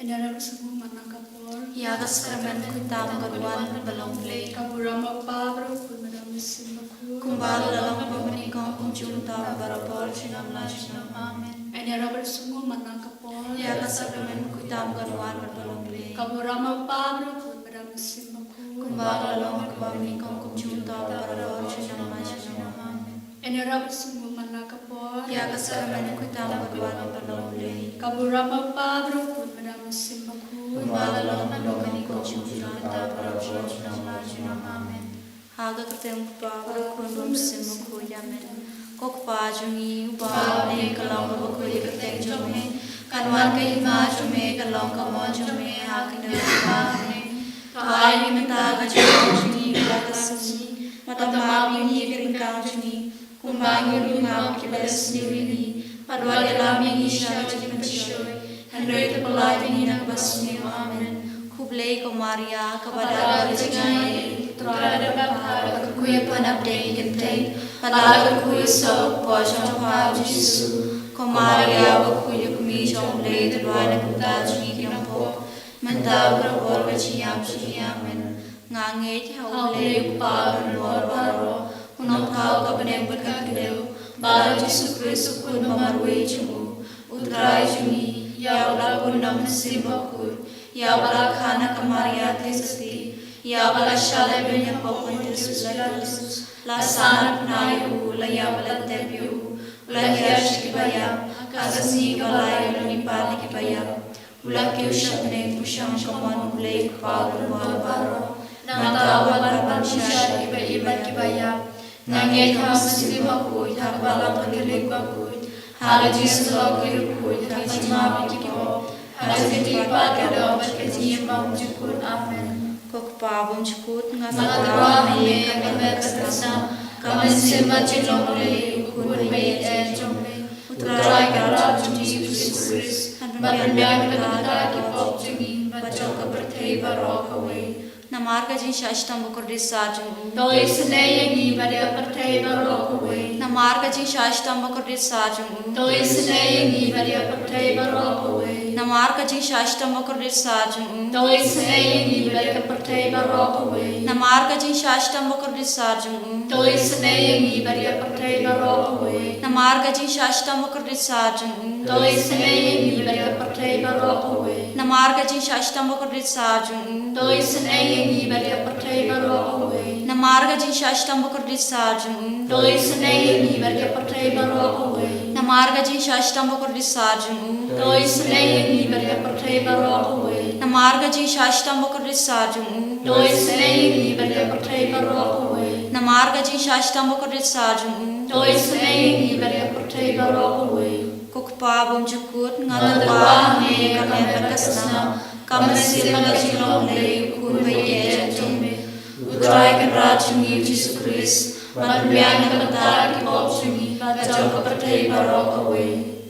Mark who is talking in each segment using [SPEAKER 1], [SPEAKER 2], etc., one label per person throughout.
[SPEAKER 1] Enara semua mana kapor.
[SPEAKER 2] Ya kaskramen kutam garuan balong play.
[SPEAKER 1] Kaburama pabro kun madam simaku.
[SPEAKER 2] Kumbal dalam pemenikan kunjunta barapor sinam lasinam amen.
[SPEAKER 1] Enara semua mana kapor.
[SPEAKER 2] Ya kaskramen kutam garuan balong play.
[SPEAKER 1] Kaburama pabro kun madam simaku.
[SPEAKER 2] Kumbal dalam pemenikan kunjunta barapor sinam lasinam amen.
[SPEAKER 1] Enara semua mana kapor.
[SPEAKER 2] Ya kaskramen kutam garuan balong play.
[SPEAKER 1] Kaburama pabro kun madam simaku.
[SPEAKER 2] Kumbal dalam pemenikan kunjunta barapor sinam lasinam amen. Haga ketemu pabro kun simaku yamen. Kok pajungi ubah ne kalau baku keteng jume. Kanwan ke ima jume kalau kamu jume hakne ubah ne. Hai minta gajungi bakasni. Mata mami ni keringkang juni. Kumbangi rumah kilas niwini. Padwa dalam yang isya jadi mensyoi. Henry terpelai ini nak basmi amen. Kublai ko Maria kepada berjaya. Terhadap apa kuya panabdei kentai. Pada kuya so pojong pau Yesus. Ko Maria kuya kumi jomble terhadap kuda jumi kiampo. Mentau berwar berciam amen. Ngangai haule upar berwar baro. Unong kau kabeneng berkakideu. Bala Yesus Kristus kun memarui jemu. Utrai jumi. Ya bala kun nam simakur. Ya bala khana ka Maria Kristi. Ya bala shalai benya pokon Yesus latus. La sana pnayu la ya bala tebiu. La yash ki bayam. Kasasi kalai la nipati ki bayam. Ula ki ushapne pusham kaman ulay kapal baro. Nangtawa barban shasha ki bayibat ki bayam. Nangit hamasili makuy hakbalang kanilig makuy. Hagajis logir kuy hagajimami ki po. Hagajitipa kado batkajim mamjukun amen. Kok pabong jukut ngatarawa me kami kastasam. Kami sima cilong le ukun me jomle. Utrai karat jumi Yesus. Berbiang kata ki pop jungi. Bacok kebertei barok away. Namarga jin shashtam bukurdi sarjung.
[SPEAKER 1] Doi senayangi pada pertai barok away.
[SPEAKER 2] Namarga jin shashtam bukurdi sarjung.
[SPEAKER 1] Doi senayangi pada pertai barok away.
[SPEAKER 2] Namarga jin shashtam bukurdi sarjung.
[SPEAKER 1] Doi senayangi pada pertai barok away.
[SPEAKER 2] Namarga jin shashtam bukurdi sarjung.
[SPEAKER 1] Doi senayangi pada pertai barok away.
[SPEAKER 2] Namarga jin shashtam bukurdi sarjung.
[SPEAKER 1] Doi senayangi pada pertai barok away.
[SPEAKER 2] Namarga jin shashtam bukurdi sarjung.
[SPEAKER 1] Doi senayangi pada pertai barok away.
[SPEAKER 2] Namarga jin shashtam bukurdi sarjung.
[SPEAKER 1] Doi senayangi pada pertai barok away.
[SPEAKER 2] Namarga jin shashtam bukurdi sarjung.
[SPEAKER 1] Doi senayangi pada pertai barok away.
[SPEAKER 2] Namarga jin shashtam bukurdi sarjung.
[SPEAKER 1] Doi senayangi pada pertai barok away.
[SPEAKER 2] Namarga jin shashtam bukurdi sarjung.
[SPEAKER 1] Doi senayangi pada pertai barok away.
[SPEAKER 2] Kok pabong jukut ngatarawa me kami berkasna. Kami sima cilong le ukun baye jombe. Utrai karat jumi Yesus Kristus. Berbiang kata ki pop jumi. Bacok kebertei barok away.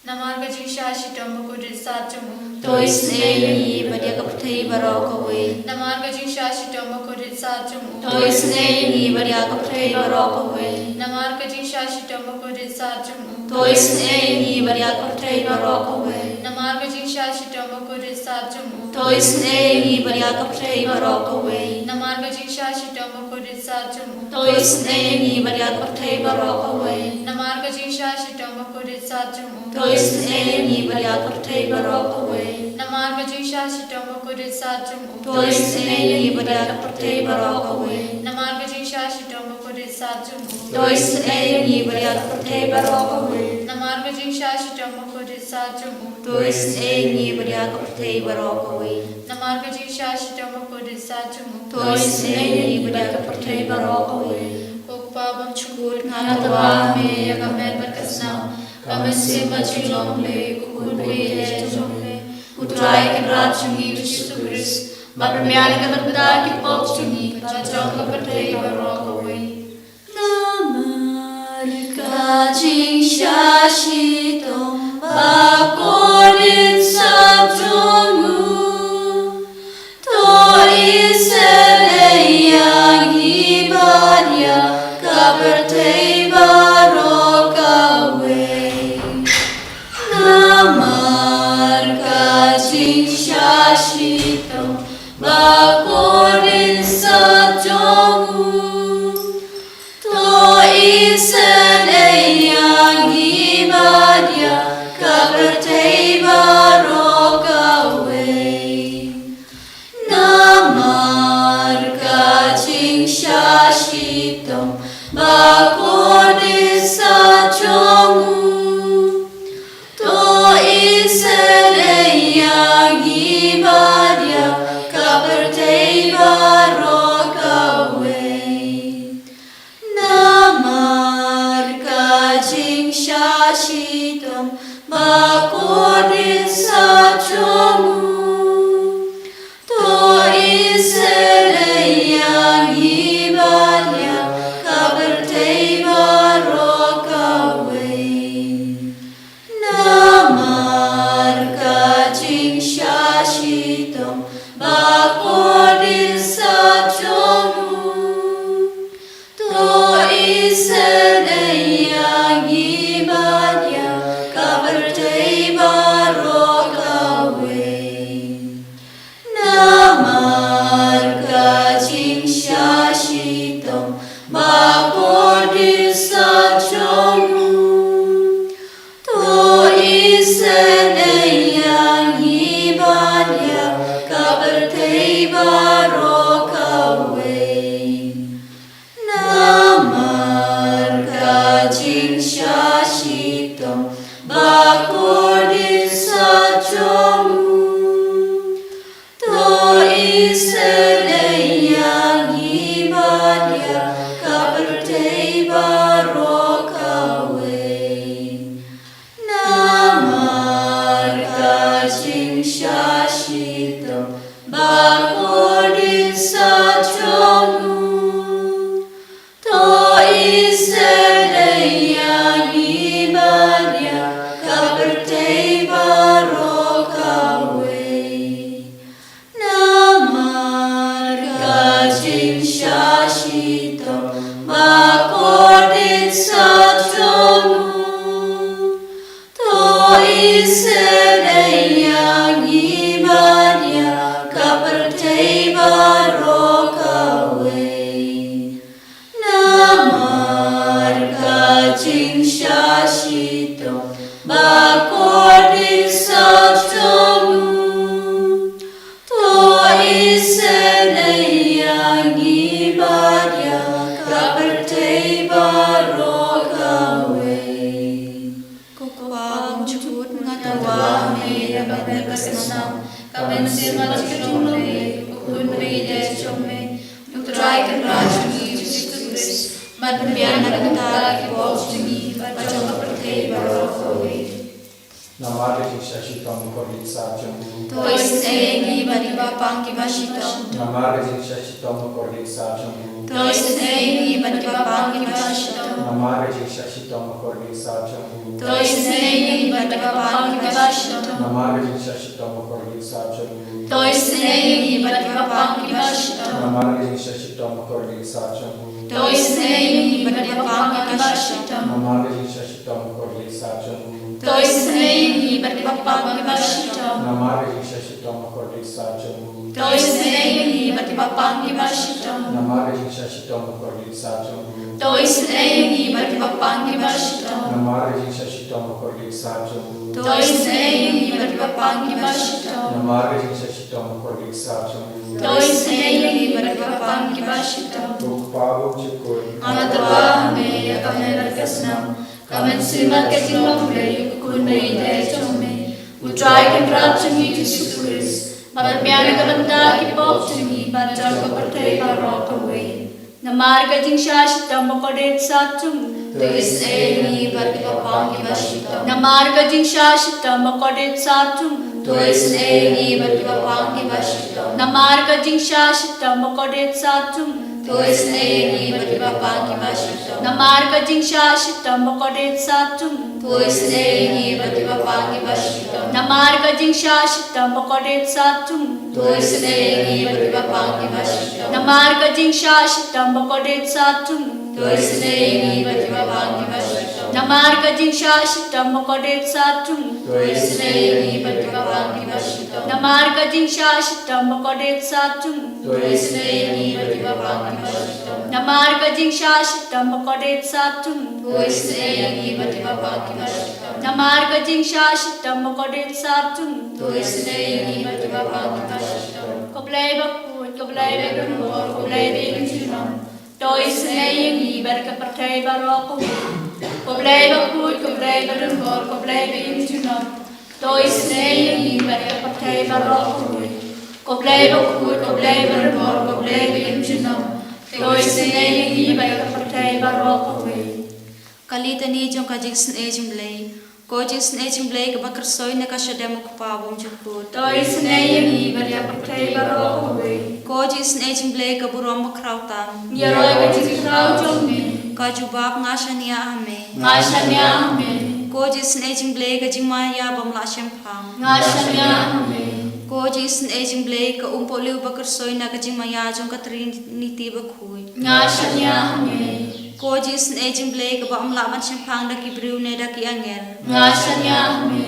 [SPEAKER 3] Namarga jing shashi tambo ko disa jamu.
[SPEAKER 2] Doi senayangi pada kebertei barok away.
[SPEAKER 3] Namarga jing shashi tambo ko disa jamu.
[SPEAKER 2] Doi senayangi pada kebertei barok away.
[SPEAKER 3] Namarga jing shashi tambo ko disa jamu.
[SPEAKER 2] Doi senayangi pada kebertei barok away.
[SPEAKER 3] Namarga jing shashi tambo ko disa jamu.
[SPEAKER 2] Doi senayangi pada kebertei barok away.
[SPEAKER 3] Namarga jing shashi tambo ko disa jamu.
[SPEAKER 2] Doi senayangi pada kebertei barok away.
[SPEAKER 3] Namarga jing shashi tambo ko disa jamu.
[SPEAKER 2] Doi senayangi pada kebertei barok away.
[SPEAKER 3] Namarga jing shashi tambo ko disa jamu.
[SPEAKER 2] Doi senayangi pada kebertei barok away.
[SPEAKER 3] Namarga jing shashi tambo ko disa jamu.
[SPEAKER 2] Doi senayangi pada kebertei barok away.
[SPEAKER 3] Namarga jing shashi tambo ko disa jamu.
[SPEAKER 2] Doi senayangi pada kebertei barok away.
[SPEAKER 3] Namarga jing shashi tambo ko disa jamu.
[SPEAKER 2] Doi senayangi pada kebertei barok away.
[SPEAKER 3] Kok pabong
[SPEAKER 2] Jukut ngatarawa me kami berkasna. Kami sima cilong le ukun baye jombe. Utrai karat jumi Yesus Kristus.
[SPEAKER 1] Berbiang kata ki pop jungi. Bacok kebertei barok away.
[SPEAKER 2] Namarga jing shashi tom bakorit sabjongmu. Doi senayangi pada kebertei barok away. Namarga
[SPEAKER 1] shashito bakorin sajomu to isen yang ibadia kabertei barokawe namar kaching shashito bakorin sajomu to isen yang ibadia kabertei barokawe namar kaching shashitam bakodin sajomu to isen yang ibadia kabertei barokawe namar kaching shashitam bakodin sajomu to isen yang ibadia kabertei barokawe namar kaching shashitam bakodin sajomu to isen yang ibadia kabertei barokawe namar kaching shashitam bakodin sajomu to isen yang ibadia kabertei barokawe namar kaching shashitam bakodin sajomu to isen yang ibadia kabertei barokawe namar kaching shashitam bakodin sajomu to isen yang ibadia kabertei barokawe namar kaching shashitam bakodin sajomu to isen yang ibadia kabertei barokawe
[SPEAKER 2] Kokwa jut
[SPEAKER 1] Tawa
[SPEAKER 2] ngatawa
[SPEAKER 1] me kaben kasnam kaben sirma chitome ukun me de chome utrai kan rajni Kristus mad biana kata ki bolchni bacho kabertei barokawe
[SPEAKER 4] Namare Shashitam Korit Sajomu
[SPEAKER 1] to isen ibadi bapang ki bashito
[SPEAKER 4] Namare Shashitam Korit Sajomu
[SPEAKER 1] to isen ibadi bapang ki bashito
[SPEAKER 4] Namare Shashitam Korit Sajomu
[SPEAKER 1] to isen ibadi bapang ki bashito
[SPEAKER 4] Namare Shashitam Korit Sajomu
[SPEAKER 1] to isen ibadi bapang ki bashito
[SPEAKER 4] Namare Shashitam Korit Sajomu
[SPEAKER 1] to isen ibadi bapang ki bashito
[SPEAKER 4] Namare Shashitam Korit Sajomu
[SPEAKER 1] to isen ibadi bapang ki bashito
[SPEAKER 4] Namare Shashitam Korit Sajomu
[SPEAKER 1] to isen ibadi bapang ki bashito
[SPEAKER 4] Namare Shashitam Korit Sajomu
[SPEAKER 1] to isen ibadi bapang ki bashito
[SPEAKER 4] Namare Shashitam Korit Sajomu
[SPEAKER 1] to isen ibadi bapang ki bashito
[SPEAKER 4] Namare Shashitam Korit Sajomu
[SPEAKER 1] to isen ibadi bapang ki bashito
[SPEAKER 4] Tukpago Chikoi
[SPEAKER 1] Anatawa me kamen kasnam kamen sirma ketingom re ukun me de chome utrai kan rajni Kristus mad biana kabanta ki bolchni bacho kabertei barokawe namar kaching shashitam bakodet sajomu to isen ibadi bapang ki bashito namar kaching shashitam bakodet sajomu to isen ibadi bapang ki bashito namar kaching shashitam bakodet sajomu to isen ibadi bapang ki bashito namar kaching shashitam bakodet sajomu to isen ibadi bapang ki bashito namar kaching shashitam bakodet sajomu to isen ibadi bapang ki bashito namar kaching shashitam bakodet sajomu to isen ibadi bapang ki bashito Namarga jing shashitam mokodet satum.
[SPEAKER 3] Tuesday, Bati Vashito.
[SPEAKER 1] Namarga jing shashitam mokodet satum.
[SPEAKER 3] Tuesday, Bati Vashito.
[SPEAKER 1] Namarga jing shashitam mokodet satum.
[SPEAKER 3] Tuesday, Bati Vashito.
[SPEAKER 1] Namarga jing shashitam mokodet satum.
[SPEAKER 3] Tuesday, Bati Vashito.
[SPEAKER 1] Koblai bakut, koblai begunor, koblai begunor. Tois naying ibar kapatay baroko. Koblai bakut, koblai begunor, koblai begunor. Tois naying ibar kapatay baroko. Koblai bakut, koblai begunor, koblai begunor. Tois naying ibar kapatay baroko.
[SPEAKER 2] Kalitani jong kajis nejum lay. Kojis nejum lay ka bakar soy na ka syadam ko pabong jukut.
[SPEAKER 1] Tois naying ibar kapatay baroko.
[SPEAKER 2] Kojis nejum lay ka burom makrautam.
[SPEAKER 1] Yaroy kajis krau jomne.
[SPEAKER 2] Kajubab ngasania ame.
[SPEAKER 1] Ngasanya ame.
[SPEAKER 2] Kojis nejum lay ka jimaya bam la syempang.
[SPEAKER 1] Ngasanya ame.
[SPEAKER 2] Kojis nejum lay ka umpoliu bakar soy na ka jimaya jong ka trinity bakhuy.
[SPEAKER 1] Ngasanya ame.
[SPEAKER 2] Kojis nejum lay ka bam la man syempang da ki briu ne da ki angel.
[SPEAKER 1] Ngasanya ame.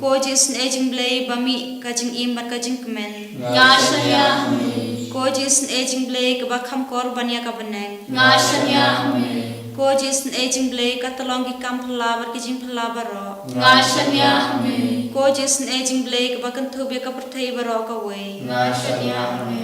[SPEAKER 2] Kojis nejum lay bami ka jing imbat ka jing kemen.
[SPEAKER 1] Ngasanya ame.
[SPEAKER 2] Kojis nejum lay ka bakham korban ya ka beneng.
[SPEAKER 1] Ngasanya ame.
[SPEAKER 2] Kojis nejum lay ka tolong ki kam phalabar ki jing phalabaro.
[SPEAKER 1] Ngasanya ame.
[SPEAKER 2] Kojis nejum lay ka bakan thubya ka perthai baro ka we.
[SPEAKER 1] Ngasanya ame.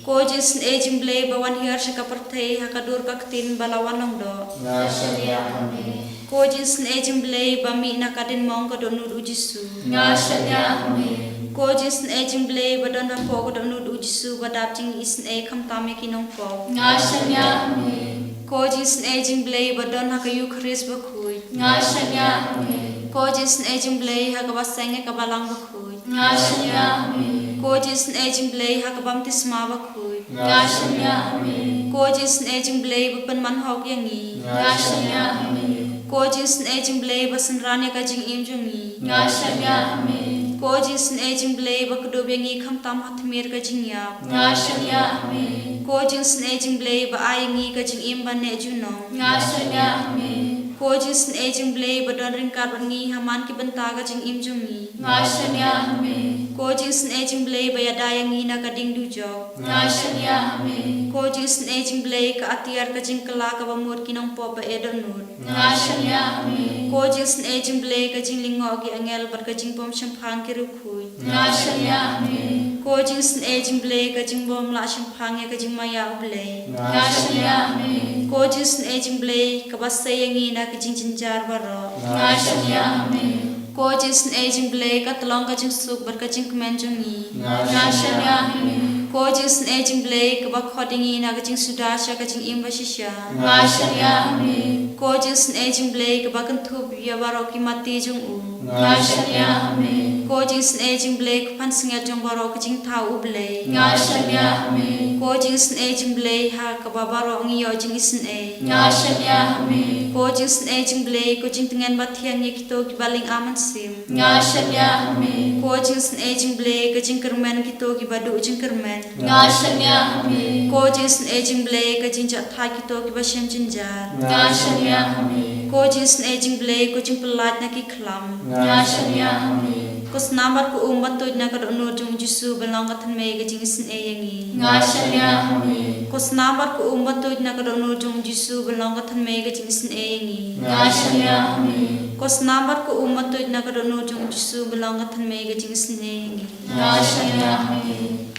[SPEAKER 2] Kojis nejum lay bawan hiar sa ka perthai ha ka dur ka ktin balawan long do.
[SPEAKER 1] Ngasanya ame.
[SPEAKER 2] Kojis nejum lay bami na ka din mong ka donud ujisu.
[SPEAKER 1] Ngasanya ame.
[SPEAKER 2] Kojis nejum lay badon ha po ka donud ujisu badap jing isn e kam tame ki nong po.
[SPEAKER 1] Ngasanya ame.
[SPEAKER 2] Kojis nejum lay badon ha ka Eucharist bakhuy.
[SPEAKER 1] Ngasanya ame.
[SPEAKER 2] Kojis nejum lay ha ka basenge ka balang bakhuy.
[SPEAKER 1] Ngasanya ame.
[SPEAKER 2] Kojis nejum lay ha ka baptisma bakhuy.
[SPEAKER 1] Ngasanya ame.
[SPEAKER 2] Kojis nejum lay bapan manhok yangi.
[SPEAKER 1] Ngasanya ame.
[SPEAKER 2] Kojis nejum lay basan rani ka jing im jungi.
[SPEAKER 1] Ngasanya ame.
[SPEAKER 2] Kojis nejum lay bakdob yangi kham tam hatmir ka jing yap.
[SPEAKER 1] Ngasanya ame.
[SPEAKER 2] Kojis nejum lay ba ayangi ka jing im ban ne junong.
[SPEAKER 1] Ngasanya ame.
[SPEAKER 2] Kojis nejum lay badon ringkar bangi haman ki benta ka jing im jungi.
[SPEAKER 1] Ngasanya ame.
[SPEAKER 2] Kojis nejum lay ba yadayangi na ka ding dujok.
[SPEAKER 1] Ngasanya ame.
[SPEAKER 2] Kojis nejum lay ka atiar ka jing kala ka bamur kinong po ba edonur.
[SPEAKER 1] Ngasanya ame.
[SPEAKER 2] Kojis nejum lay ka jing lingo ki angel bar ka jing pom syamphang ki rukhuy.
[SPEAKER 1] Ngasanya ame.
[SPEAKER 2] Kojis nejum lay ka jing bom la syamphang ya ka jing maya ublay.
[SPEAKER 1] Ngasanya ame.
[SPEAKER 2] Kojis nejum lay ka basayangi na ka jing jinjar baro.
[SPEAKER 1] Ngasanya ame.
[SPEAKER 2] Kojis nejum lay ka tlong ka jing suk bar ka jing kemen jungi.
[SPEAKER 1] Ngasanya ame.
[SPEAKER 2] Kojis nejum lay ka bakhodingi na ka jing sudasya ka jing imba shisha.
[SPEAKER 1] Ngasanya ame.
[SPEAKER 2] Kojis nejum lay ka bakan thup ya baro ki mati jung u.
[SPEAKER 1] Ngasanya ame.
[SPEAKER 2] Kojis nejum lay ka pan singa jung baro ka jing thau ublay.
[SPEAKER 1] Ngasanya ame.
[SPEAKER 2] Kojis nejum lay ha ka babaro ngiyo jing isn e.
[SPEAKER 1] Ngasanya ame.
[SPEAKER 2] Kojis nejum lay ko jing tengen bathian ye kito ki baling aman sim.
[SPEAKER 1] Ngasanya ame.
[SPEAKER 2] Kojis nejum lay ka jing kermen kito ki badu jing kermen.
[SPEAKER 1] Ngasanya ame.
[SPEAKER 2] Kojis nejum lay ka jing jathai kito ki basyam jinjar.
[SPEAKER 1] Ngasanya ame.
[SPEAKER 2] Kojis nejum lay ko jing pelat na ki khlam.
[SPEAKER 1] Ngasanya ame.
[SPEAKER 2] Kos nambar ko umbat to na ka no jung jisu belong ka than me ka jing isn e yangi.
[SPEAKER 1] Ngasanya ame.
[SPEAKER 2] Kos nambar ko umbat to na ka no jung jisu belong ka than me ka jing isn e yangi.
[SPEAKER 1] Ngasanya ame.
[SPEAKER 2] Kos nambar ko umbat to na ka no jung jisu belong ka than me ka jing isn e yangi.
[SPEAKER 1] Ngasanya ame.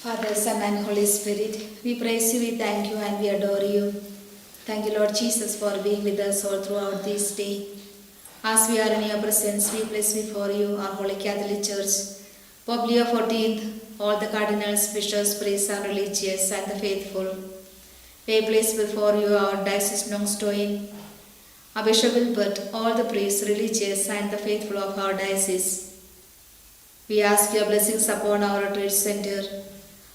[SPEAKER 5] Father, Son and Holy Spirit, we praise you, we thank you and we adore you. Thank you, Lord Jesus, for being with us all throughout this day. As we are in your presence, we place before you our Holy Catholic Church, Pope Leo XIV, all the cardinals, bishops, priests and religious and the faithful. We place before you our Diocese Nongstoin, our Bishop Wilbert, all the priests, religious and the faithful of our diocese. We ask your blessings upon our retreat center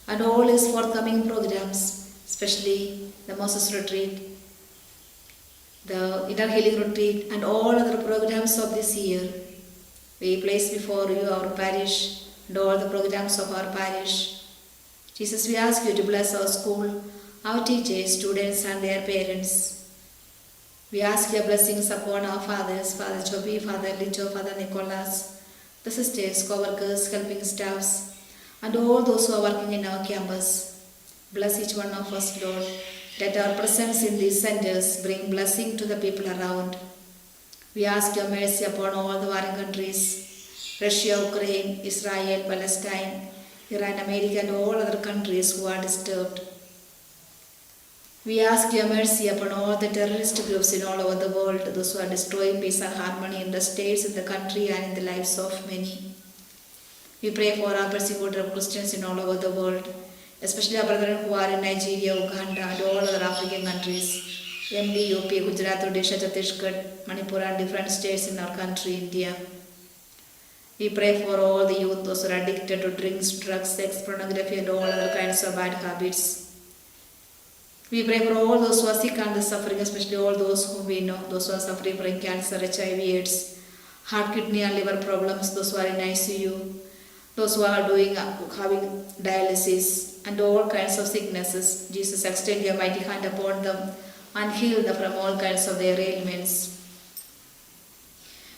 [SPEAKER 5] and all its forthcoming programs, especially the Moses retreat, the inner healing retreat and all other programs of this year. We place before you our parish and all the programs of our parish. Jesus, we ask you to bless our school, our teachers, students, and their parents. We ask your blessings upon our fathers, Father Chobi, Father Licho, Father Nicholas, the sisters, co-workers, helping staffs, and all those who are working in our campus. Bless each one of us, Lord. Let our presence in these centers bring blessing to the people around. We ask your mercy upon all the warring countries, Russia, Ukraine, Israel, Palestine, Iran, America, and all other countries who are disturbed. We ask your mercy upon all the terrorist groups in all over the world, those who are destroying peace and harmony in the states, in the country, and in the lives of many. We pray for our persecuted Christians in all over the world, especially our brethren who are in Nigeria, Uganda, and all other African countries, MP, UP, Gujarat, Odisha, Chhattisgarh, Manipur, and different states in our country, India. We pray for all the youth, those who are addicted to drinks, drugs, sex, pornography, and all other kinds of bad habits. We pray for all those who are sick and suffering, especially all those whom we know, those who are suffering from cancer, HIV, AIDS, heart, kidney, and liver problems, those who are in ICU, those who are having dialysis, and all kinds of sicknesses. Jesus, extend your mighty hand upon them and heal them from all kinds of their ailments.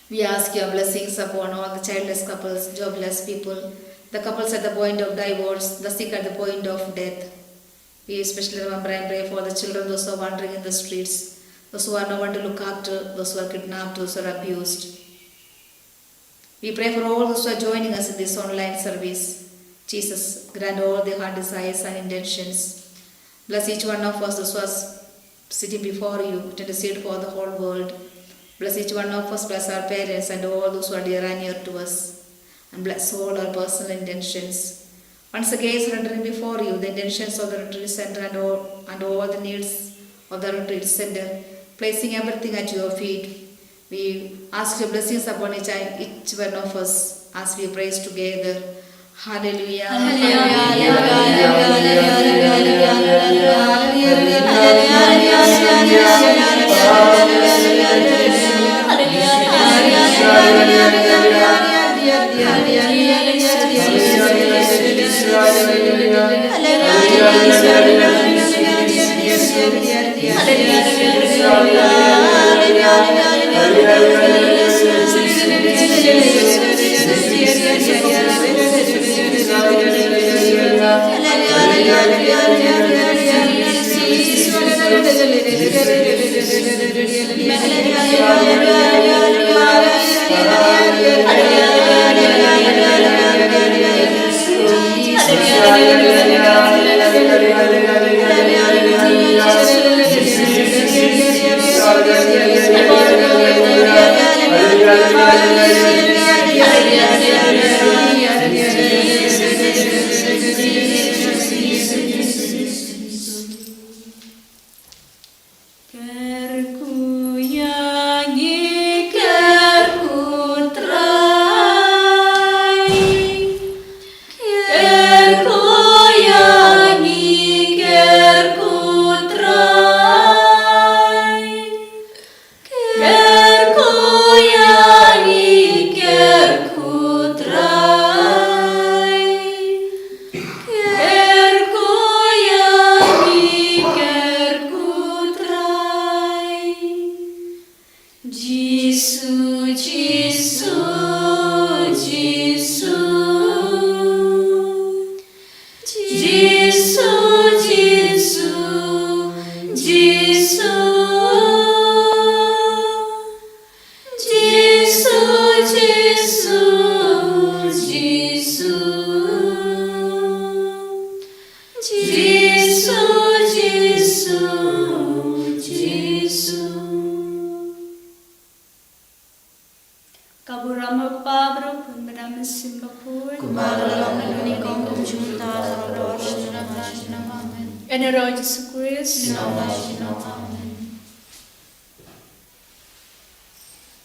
[SPEAKER 5] We ask your blessings upon all the childless couples, jobless people, the couples at the point of divorce, the sick at the point of death. We especially remember and pray for the children, those who are wandering in the streets, those who are no one to look after, those who are kidnapped, those who are abused. We pray for all those who are joining us in this online service. Jesus, grant all their heart desires and intentions. Bless each one of us, those who are sitting before you, to intercede for the whole world. Bless each one of us, bless our parents and all those who are dear and near to us. And bless all our personal intentions. Once again, surrendering before you the intentions of the retreat center and all the needs of the retreat center, placing everything at your feet. We ask your blessings upon each one of us as we praise together. Hallelujah.
[SPEAKER 3] En er Jesus Christ.